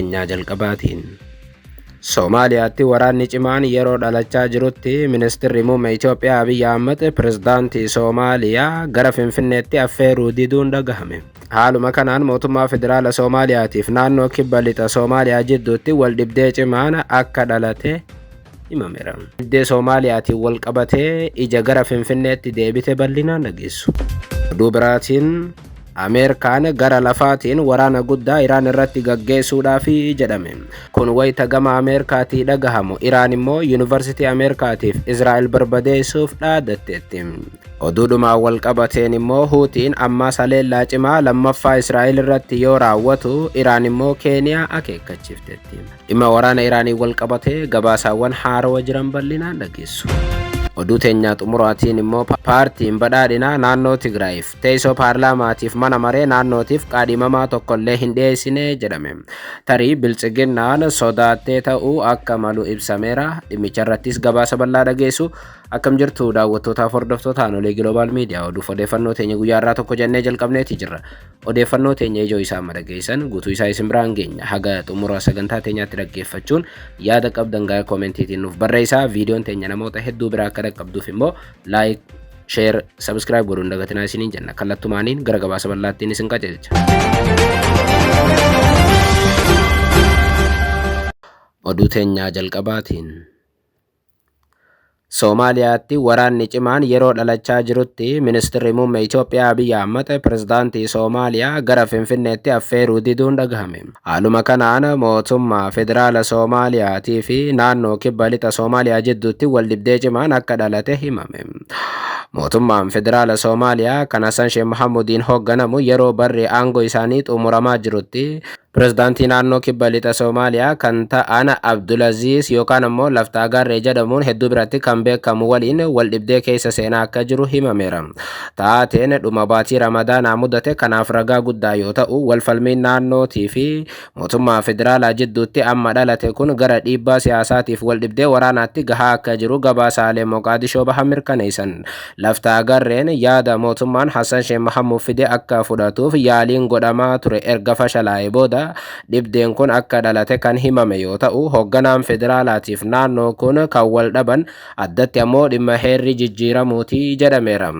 teenya jalqabaatiin. Soomaaliyaatti waraanni cimaan yeroo dhalachaa jirutti ministeerri muummee Itoophiyaa Abiy Ahmed pirezidaantii Soomaaliyaa gara Finfinneetti affeeruu diduun dhagahame. Haaluma kanaan mootummaa federaala Soomaaliyaatiif naannoo kibba lixa Soomaaliyaa jidduutti wal dhibdee cimaan akka dhalate himameera. Dhibdee Soomaaliyaatiin wal qabatee ija gara Finfinneetti deebite bal'inaan dhageessu. Oduu biraatiin Ameerikaan gara lafaatiin waraana guddaa Iraan irratti gaggeessuudhaaf jedhame. Kun wayita gama Ameerikaatii dhagahamu. Iraan immoo Yuunivarsiitii Ameerikaatiif Israa'el barbadeessuuf dhaaddatteetti. Oduudhumaan wal qabateen immoo Huutiin ammas haleellaa cimaa lammaffaa Israa'el irratti yoo raawwatu Iraan immoo Keeniyaa akeekkachiifteetti. Dhimma waraana Iraanii wal qabatee gabaasaawwan haarawaa jiran bal'inaan dhageessu. Oduu teenyaa xumuraatiin immoo paartiin badhaadhinaa naannoo Tigraayiif teessoo paarlaamaatiif mana maree naannootiif qaadhimamaa tokkollee hin dhiyeessine jedhame. Tarii bilchiginnaan sodaattee ta'uu akka malu ibsameera. Dhimmicha irrattis gabaasa bal'aa dhageessu. Akkam jirtu daawwattootaaf hordoftoota Anolee Global Media oduuf odeeffannoo teenya guyyaa irraa tokko jennee jalqabneeti jirra. Odeeffannoo teenya ijoo isaa madhageessan guutuu isaa isin biraan geenya. Haga xumura sagantaa teenyaatti dhaggeeffachuun yaada qabdan gaafa koomentiitiin nuuf barreessaa. Viidiyoon teenya namoota hedduu biraa akka dhaqqabduuf immoo laayik, sheer, sabskiraayib godhuun dagatinaa isiniin jenna. Kallattumaaniin gara gabaasa bal'aattiin isin qajeelcha. Oduu teenyaa jalqabaatiin. Soomaaliyaatti waraanni cimaan yeroo dhalachaa jirutti ministeerri muummee Itoophiyaa Abiy Ahmed pirezidaantii Soomaaliyaa gara Finfinneetti affeeruu diduun dhagahame. Haaluma kanaan mootummaa federaala Soomaaliyaatii fi naannoo kibba lixa Soomaaliyaa jidduutti wal dhibdee cimaan akka dhalate himame. Mootummaan federaala Soomaaliyaa kan Hassan Sheikh Mohamudiin hoogganamu yeroo barri aangoo isaanii xumuramaa jirutti pirezidaantii naannoo kibba lixa Soomaaliyaa kan ta'an Abdulaziz yookaan ammoo Laftaagarree jedhamuun hedduu biratti kan beekamu waliin wal dhibdee keessa seenaa akka jiru himameera. Taateen dhuma baatii Ramadaanaa mudate kanaaf ragaa guddaa yoo ta'u walfalmiin naannootii fi mootummaa federaalaa jidduutti amma dhalate kun gara dhiibbaa siyaasaatiif wal dhibdee waraanaatti gahaa akka jiru gabaasaalee Moqaadishoo bahan mirkaneessan. Laftaagarreen yaada mootummaan Hassan Sheikh Mohamud fide akka fudhatuuf yaaliin godhamaa ture erga fashalaa'ee booda dhibdeen kun akka dhalate kan himame yoo ta'u hoogganaan federaalaatiif naannoo kun kan wal dhaban addatti ammoo dhimma heerri jijjiiramuuti jedhameera.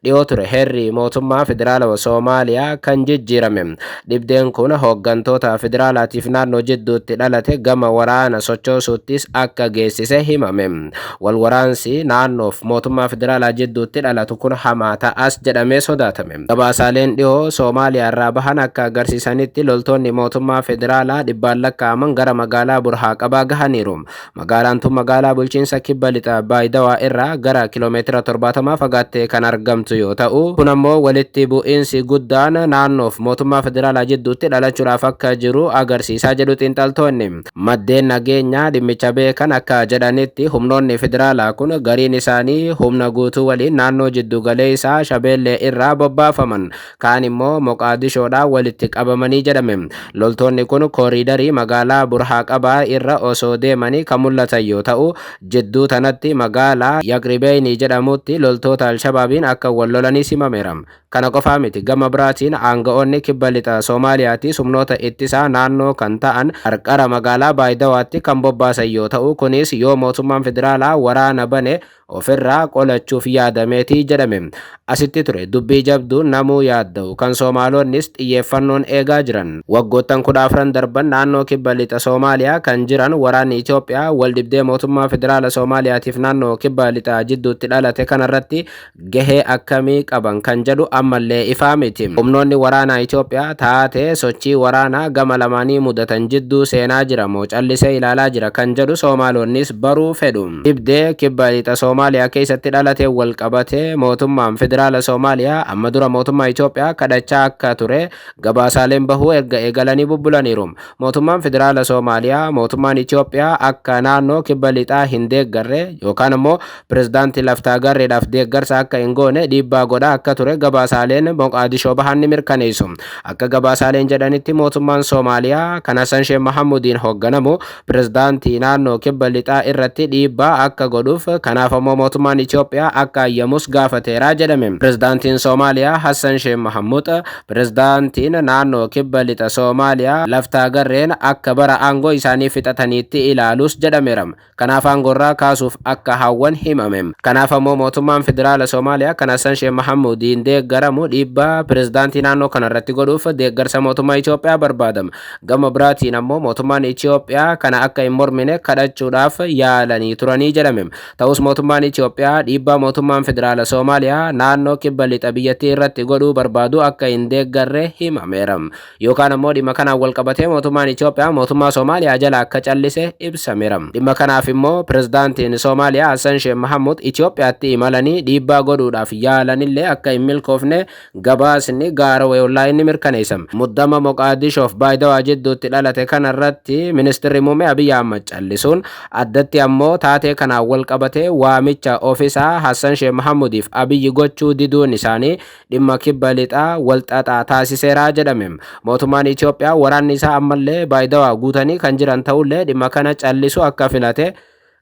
Dhiyoo ture heerri mootummaa federaala Soomaaliyaa kan jijjiirame. Dhibdeen kun hooggantoota federaalaatiif naannoo jidduutti dhalate gama waraana sochoosuuttis akka geessise himame. Wal waraansi naannoof mootummaa federaalaa jidduutti dhalatu kun hamaa ta'as jedhamee sodaatame. Gabaasaaleen dhiyoo Soomaaliyaa irraa bahan akka agarsiisanitti loltoonni mootummaa federaalaa dhibbaan lakkaa'aman gara magaalaa Burhaaqabaa gahaniiru. Magaalaan tun magaalaa bulchiinsa kibba lixa Baayidawaa irraa gara kiiloomeetira 70 fagaattee kan argamtu yoo ta'u kun ammoo walitti bu'iinsi guddaan naannoof mootummaa federaalaa jidduutti dhalachuudhaaf akka jiru agarsiisaa jedhu xiinxaltoonni. Maddeen nageenyaa dhimmicha beekan akka jedhanitti humnoonni federaalaa kun gariin isaanii humna guutuu waliin naannoo jiddu galeessaa Shabeellee irraa bobbaafaman kaan immoo Moqaadishoodhaan walitti qabamanii jedhame. Loltoonni kun kooriidarii magaalaa Burhaaqabaa irra osoo deemanii kan mul'atan yoo ta'u jidduu tanatti magaalaa Yaqribeeyni jedhamutti loltoota Alshabaabiin akka wal lolanii himameera. Kana qofaa miti gama biraatiin aanga'oonni kibba lixa Soomaaliyaatti humnoota ittisaa naannoo kan ta'an qarqara magaalaa Baayidawaatti kan bobbaasan yoo ta'u kunis yoo mootummaan federaalaa waraana bane ofirraa qolachuuf yaadameeti jedhame. Asitti ture dubbii jabduun namuu yaadda'u kan Soomaalonnis xiyyeeffannoon eegaa jiran. Waggoottan 14 darban naannoo kibba lixa Soomaaliyaa kan jiran waraanni Itoophiyaa wal dhibdee mootummaa federaala Soomaaliyaatiif naannoo kibba lixa jidduutti dhalate kanarratti gahee akkamii qaban kan jedhu ammallee ifaa miti. Humnoonni waraanaa Itoophiyaa taatee sochii waraanaa gama lamaanii mudatan jidduu seenaa jira moo callisee ilaalaa jira kan jedhu Soomaalonnis baruu fedhu. Dhibdee kibba lixa Soomaaliyaa keessatti dhalate wal qabatee mootummaan federaala Soomaaliyaa amma dura mootummaa Itoophiyaa kadhachaa akka ture gabaasaaleen bahuu erga eegalanii bubbulaniiru. Mootummaan federaala Soomaaliyaa mootummaan Itoophiyaa akka naannoo kibba lixaa hin deeggarre yookaan ammoo pirezidaantii Laftaagarreedhaaf deeggarsa akka hin goone dhiibbaa godhaa akka ture gabaasa gabaasaaleen Moqaadishoo bahan ni mirkaneessu. Akka gabaasaaleen jedhanitti mootummaan Soomaaliyaa kan Hassan Sheikh Mahamudiin hoogganamu pirezidaantii naannoo kibba lixaa irratti dhiibbaa akka godhuuf, kanaaf ammoo mootummaan Itoophiyaa akka ayyamus gaafateera jedhame. Pirezidaantiin Soomaaliyaa Hassan Sheikh Mahamud pirezidaantiin naannoo kibba lixa Soomaaliyaa laftaa garreen akka bara aangoo isaanii fixataniitti ilaalus jedhameera. Kanaaf aangorraa kaasuuf akka hawwan himame. Kanaaf ammoo mootummaan federaala Soomaaliyaa kan Hassan Sheikh Mahamudiin deeggaramu dhiibbaa pirezidaantii naannoo kanarratti godhuuf deeggarsa mootummaa Itoophiyaa barbaadama. Gama biraatiin ammoo mootummaan Itoophiyaa kana akka hin mormine kadhachuudhaaf yaalanii turanii jedhame. Ta'us mootummaan Itoophiyaa dhiibbaa mootummaan federaala Soomaaliyaa naannoo kibba lixa biyyattii irratti godhuu barbaadu akka hin deeggarre himameera. Yookaan ammoo dhimma kanaan wal qabatee mootummaan Itoophiyaa mootummaa Soomaaliyaa jala akka callise ibsameera. Dhimma kanaaf immoo pirezidaantiin Soomaaliyaa Hassan Sheikh Mahamud Itoophiyaatti imalanii dhiibbaa godhuudhaaf yaalanillee akka hin milkoofne gabaasni Gaarawee Onlaayinii mirkaneessa. Muddama Moqaadishoof Baayidawaa jidduutti dhalate kanarratti ministeerri muummee Abiy Ahmed callisuun, addatti ammoo taatee kanaan wal qabatee waamicha ofiisaa Hassan Sheikh Mahamudiif Abiy gochuu diduun isaanii dhimma kibba lixaa walxaxaa taasiseera jedhame. Mootummaan Itoophiyaa waraanni isaa ammallee Baayidawaa guutanii kan jiran ta'ullee dhimma kana callisu akka filate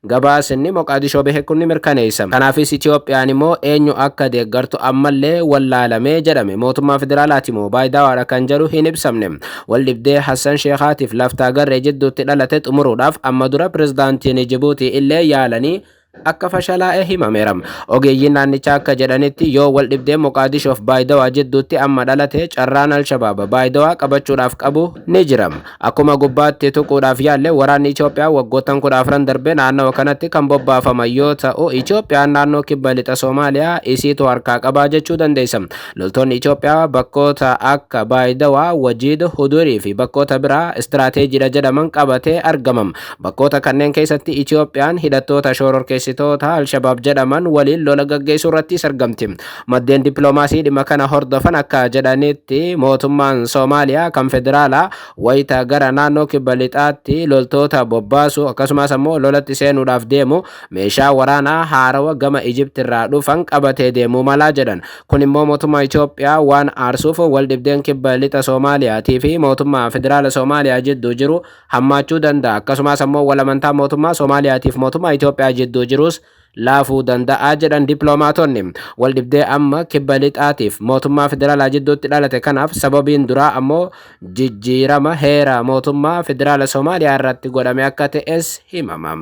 gabaasni Moqaadishoo bahe kun ni mirkaneessa. Kanaafis Itoophiyaan immoo eenyu akka deeggartu ammallee wallaalamee jedhame. Mootummaa federaalaati moo Baayidawaadha kan jedhu hin ibsamne. Waldhibdee Hassan Sheikhaatiif laftaa garree jidduutti dhalate xumuruudhaaf amma dura pirezidaantiin Jibuutii illee yaalanii akka fashalaa'e himameera. Ogeeyyiin naannichaa akka jedhanitti yoo waldhibdee Moqaadishoof Baayidawaa jidduutti amma dhalate carraan Alshabaab Baayidawaa qabachuudhaaf qabu ni jira. Akkuma gubbaatti tuquudhaaf yaalle waraanni Itoophiyaa waggoottan 14 darbe naannoo kanatti kan bobbaafaman yoo ta'u, Itoophiyaan naannoo kibba lixa Soomaaliyaa isiitu harkaa qabaa jechuu dandeessa. Loltoonni Itoophiyaa bakkoota akka Baayidawaa, Wajiid, Hudurii fi bakkoota biraa istiraateejiidha jedhaman qabatee argamam. Bakkoota kanneen keessatti Itoophiyaan hidhattoota shororkeessitoota Alshabaab jedhaman waliin lola gaggeessuu irratti argamti. Maddeen dippiloomaasii dhimma kana hordofan akka jedhanitti mootummaan Soomaaliyaa kan federaalaa wayita gara naannoo kibba lixaatti loltoota bobbaasu akkasumas ammoo lolatti seenuudhaaf deemu meeshaa waraanaa haarawa gama Ijipti irraa dhufan qabatee deemuu malaa jedhan. Kun immoo mootummaa Itoophiyaa waan aarsuuf waldhibdeen kibba lixa Soomaaliyaatii fi mootummaa federaala Soomaaliyaa jidduu jiru hammaachuu danda'a. Akkasumas ammoo walamantaa mootummaa Soomaaliyaatiif mootummaa Itoophiyaa jidduu jirus laafuu danda'a jedhan dippiloomaatonni. Waldhibdee amma kibba lixaatiif mootummaa federaalaa jidduutti dhalate kanaaf sababiin duraa ammoo jijjiirama heera mootummaa federaala Soomaaliyaa irratti godhame akka ta'es himama.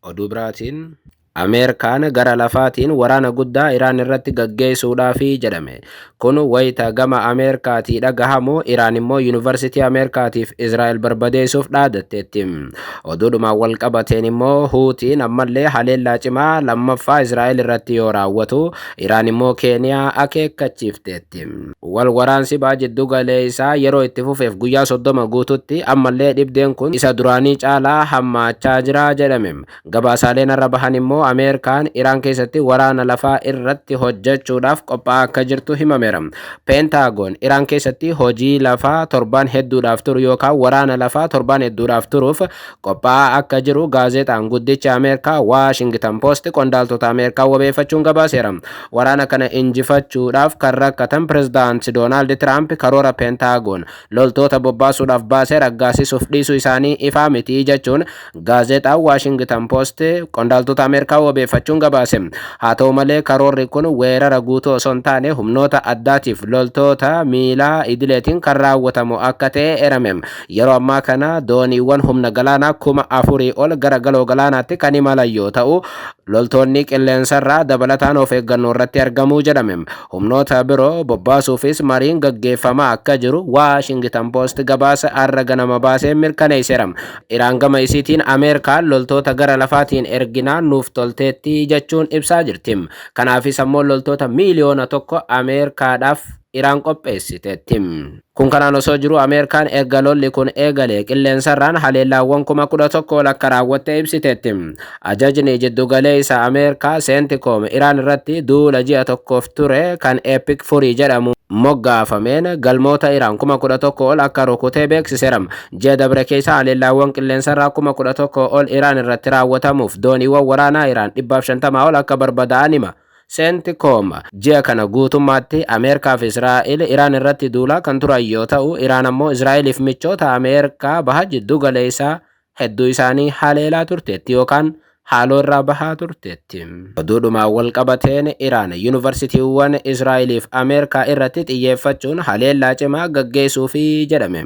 Oduu biraatiin Ameerikaan gara lafaatiin waraana guddaa Iraan irratti gaggeessuudhaaf jedhame. Kun wayita gama Ameerikaatii dhagahamu Iraan immoo Yuunivarsiitii Ameerikaatiif Israa'el barbadeessuuf dhaadatteetti. Oduudhumaan wal qabateen immoo Huutiin ammallee haleellaa cimaa lammaffaa Israa'el irratti yoo raawwatu, Iraan immoo Keeniyaa akeekkachiifteetti. Wal waraansi jiddu galee isaa yeroo itti fufeef guyyaa 30 guututti ammallee dhibdeen kun isa duraanii caalaa hammaachaa jira jedhame. Gabaasaaleen irra bahan immoo Ameerikaan Iraan keessatti waraana lafaa irratti hojjechuudhaaf qophaa'aa akka jirtu himameera. Peentaagoon Iraan keessatti hojii lafaa torban hedduudhaaf turu yookaan waraana lafaa torban hedduudhaaf turuuf qophaa'aa akka jiru gaazexaan guddicha Ameerikaa Washington Post qondaaltota Ameerikaa wabeeffachuun gabaaseera. Waraana kana injifachuudhaaf kan rakkatan pirezidaanti Doonaald Tiraamp karoora Peentaagoon loltoota bobbaasuudhaaf baasee raggaasisuuf dhiisuu isaanii ifaa miti jechuun gaazexaan Washington Post qondaaltota Ameerikaa wabeeffachuun gabaase. Haa ta'u malee karoorri kun weerara guutuu osoo hin taane humnoota addaatiif loltoota miilaa idileetiin kan raawwatamu akka ta'e eerame. Yeroo ammaa kana dooniiwwan humna galaanaa 4,000 ol gara galoo galaanaatti kan imalan yoo ta'u, loltoonni qilleensarraa dabalataan of eeggannoo irratti argamuu jedhame. Humnoota biroo bobbaasuufis mariin gaggeeffamaa akka jiru Washington Post gabaasa har'a ganama baasee mirkaneesseera. Iraan gama isiitiin Ameerikaan loltoota gara lafaatiin erginaan nuuf tolteetti jechuun ibsaa jirti. Kanaafis ammoo loltoota miliyoona 1 Ameerikaadhaaf Iraan qopheessiteetti. Kun kanaan osoo jiru Ameerikaan erga lolli kun eegalee qilleensarraan haleellaawwan 11,000 lakka raawwattee ibsiteetti. Ajajni jiddugalee isaa Ameerikaa Seentikoom Iraan irratti duula ji'a tokkoof ture kan Epic Fury jedhamu moggaafameen galmoota Iraan 11,000 ol akka rukutee beeksiseera. Ji'a dabre keessa haleellaawwan qilleensarraa 11,000 ol Iraan irratti raawwatamuuf dooniiwwan waraanaa Iraan 150 ol akka barbadaa'an hima. CENTCOM ji'a kana guutummaatti Ameerikaa fi Israa'el Iraan irratti duulaa kan turan yoo ta'u, Iraan ammoo Israa'eliif michoota Ameerikaa baha jiddu galeessaa hedduu isaanii haleelaa turteetti yookaan haaloo irraa bahaa turteetti. Oduudhumaan wal qabateen Iraan yuunivarsiitiiwwan Israa'eliif Ameerikaa irratti xiyyeeffachuun haleellaa cimaa gaggeessuufi jedhame.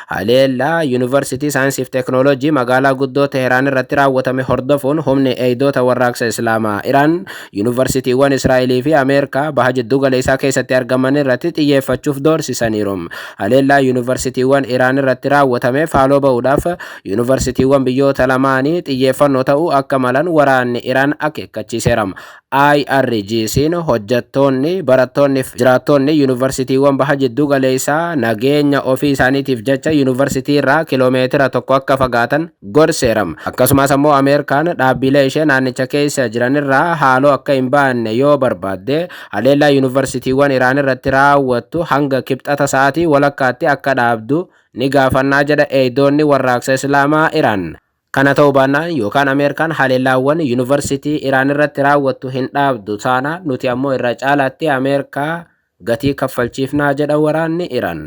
Haleellaa yuunivarsiitii saayinsiif teeknooloojii magaalaa guddoo Teheraan irratti raawwatame hordofuun humni eegdota warraaqsa Islaamaa Iraan yuunivarsiitiiwwan Israa'elii fi Ameerikaa baha jiddu galeessaa keessatti argaman irratti xiyyeeffachuuf doorsisaniiru. Haleellaa yuunivarsiitiiwwan Iraan irratti raawwatameef haaloo ba'uudhaaf yuunivarsiitiiwwan biyyoota lamaanii xiyyeeffannoo ta'uu akka malan waraanni Iraan akeekkachiiseera. IRGC'n hojjettoonni, barattoonni fi jiraattonni yuunivarsiitiiwwan baha jiddu galeessaa nageenya ofii isaaniitiif jecha yuunivarsiitii irraa kiiloomeetira 1 akka fagaatan gorseera. Akkasumas ammoo Ameerikaan dhaabbilee ishee naannicha keessa jiran irraa haaloo akka hin baanne yoo barbaadde haleellaa yuunivarsiitiiwwan Iraan irratti raawwattu hanga kibxata sa'aatii walakkaatti akka dhaabdu ni gaafannaa jedha eegdonni warraaqsa Islaamaa Iraan. Kana ta'uu baannaan yookaan Ameerikaan haleellaawwan yuunivarsiitii Iraan irratti raawwattu hin dhaabdu taana nuti ammoo irra caalaatti Ameerikaa gatii kaffalchiifnaa jedha waraanni Iraan.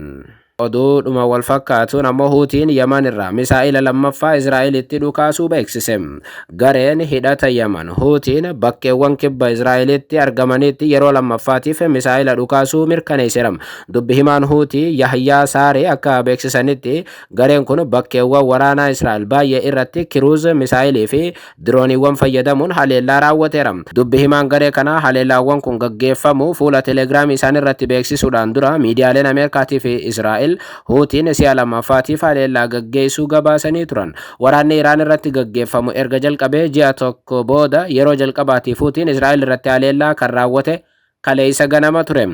Oduudhuma wal fakkaatuun ammoo Huutiin Yaman irraa misaa'ila lammaffaa Israa'elitti dhukaasuu beeksise. Gareen hidhata Yaman Huutiin bakkeewwan kibba Israa'elitti argamanitti yeroo lammaffaatiif misaa'ila dhukaasuu mirkaneesseera. Dubbi himaan Huutii Yahyaa Saaree akka beeksisanitti gareen kun bakkeewwan waraanaa Israa'el baay'ee irratti kiruuz misaa'ilii fi dirooniiwwan fayyadamuun haleellaa raawwateera. Dubbi himaan garee kanaa haleellaawwan kun gaggeeffamu fuula teelegiraamii isaan irratti beeksisuudhaan dura miidiyaaleen Ameerikaatii fi Israa'el Huutiin si'a lammaffaatiif haleellaa gaggeessuu gabaasanii turan. Waraanni Iraan irratti gaggeeffamu erga jalqabee ji'a tokko booda yeroo jalqabaatiif Huutiin Israa'el irratti haleellaa kan raawwate kaleessa ganama ture.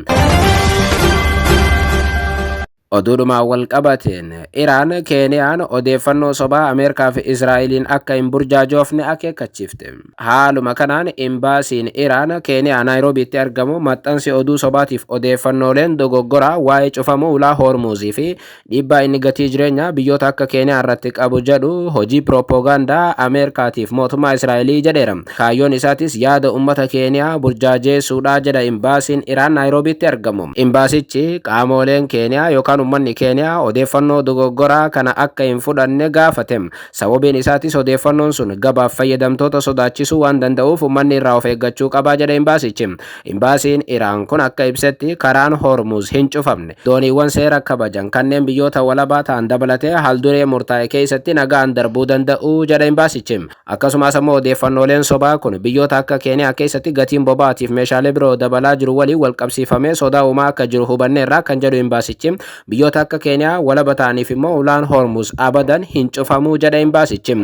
Oduudhumaan wal qabateen Iraan Keeniyaan odeeffannoo sobaa Ameerikaa fi Israa'eliin akka hin burjaajoofne akeekkachiifte. Haaluma kanaan imbaasiin Iraan Keeniyaa Naayiroobiitti argamu maxxansi oduu sobaatiif odeeffannooleen dogoggoraa waa'ee cufamuu ulaa Hormuuzii fi dhiibbaa inni gatii jireenyaa biyyoota akka Keeniyaa irratti qabu jedhu hojii piroopoogaandaa Ameerikaatiif mootummaa Israa'elii jedheera. Kaayyoon isaatis yaada uummata Keeniyaa burjaajeessuudha jedha imbaasiin Iraan Naayiroobiitti argamu. Imbaasichi qaamoleen Keeniyaa yookaan ummanni Keeniyaa odeeffannoo dogoggoraa kana akka hin fudhanne gaafate. Sababiin isaatis odeeffannoon sun gabaaf fayyadamtoota sodaachisuu waan danda'uuf ummanni irraa of eeggachuu qabaa jedha imbaasichi. Imbaasiin Iraan kun akka ibsetti karaan Hormuuz hin cufamne. Dooniiwwan seera kabajan kanneen biyyoota walabaa ta'an dabalatee haalduree murtaa'e keessatti nagaan darbuu danda'u jedha imbaasichi. Akkasumas ammoo odeeffannooleen sobaa kun biyyoota akka Keeniyaa keessatti gatiin boba'aatiif meeshaalee biroo dabalaa jiru waliin wal qabsiifamee sodaa uumaa akka jiru hubanneerra kan jedhu imbaasichi. Biyyoota akka Keeniyaa walaba ta'aniif immoo ulaan Hormuuz abadan hin cufamuu jedha imbaasichi.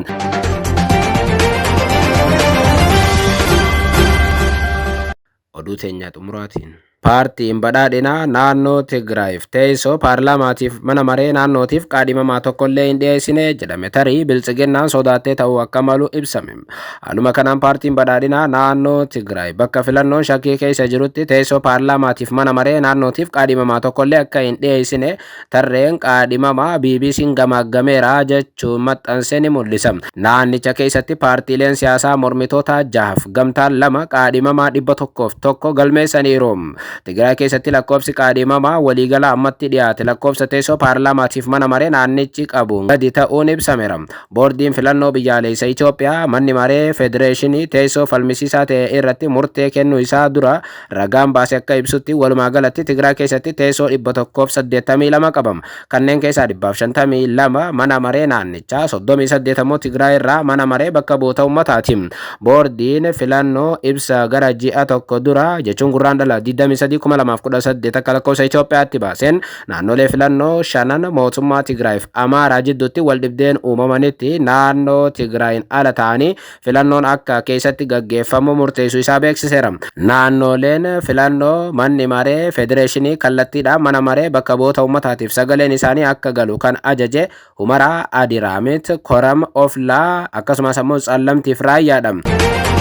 Oduu teenya xumuraatiin. Paartiin badhaadhinaa naannoo Tigraayiif teessoo paarlaamaatiif mana maree naannootiif qaadhimamaa tokkollee hin dhiyeessine jedhame. Tarii biltsiginnaan sodaattee ta'uu akka malu ibsame. Haaluma kanaan paartiin badhaadhinaa naannoo Tigraay bakka filannoon shakkii keessa jirutti teessoo paarlaamaatiif mana maree naannootiif qaadhimamaa tokkollee akka hin dhiyeessine tarreen qaadhimamaa BBC'n gamaaggameera jechuun maxxanse ni mul'isa. Naannicha keessatti paartiileen siyaasaa mormitoota 6 gamtaan 2 qaadhimamaa 101 galmeessaniiru. Tigraay keessatti lakkoofsi qaadhimamaa waliigala ammatti dhiyaate lakkoofsa teessoo paarlaamaatiif mana maree naannichi qabu gadi ta'uun ibsameera. Boordiin filannoo biyyaalessa Itoophiyaa manni maree federeeshinii teessoo falmisiisaa ta'e irratti murtee kennuu isaa dura ragaan baase akka ibsutti walumaa galatti Tigraay keessatti teessoo 182 qabama. Kanneen keessaa 152 mana maree naannichaa 38 immoo Tigraay irraa mana maree bakka bu'oota uummataati. Boordiin filannoo ibsa gara ji'a tokko dura jechuun gurraandhala 2018 akka lakkoofsa Itoophiyaatti baaseen naannolee filannoo 5 mootummaa Tigraayiif Amaaraa jidduutti waldhibdeen uumamanitti naannoo Tigraayin ala ta'anii filannoon akka keessatti gaggeeffamu murteessuu isaa beeksiseera. Naannoleen filannoo manni maree federeeshinii kallattiidhaan mana maree bakka bu'oota uummataatiif sagaleen isaanii akka galu kan ajaje Humaraa, Adiraamit, Koram, Oflaa akkasumas ammoo Tsallamtiif Raayyaadha.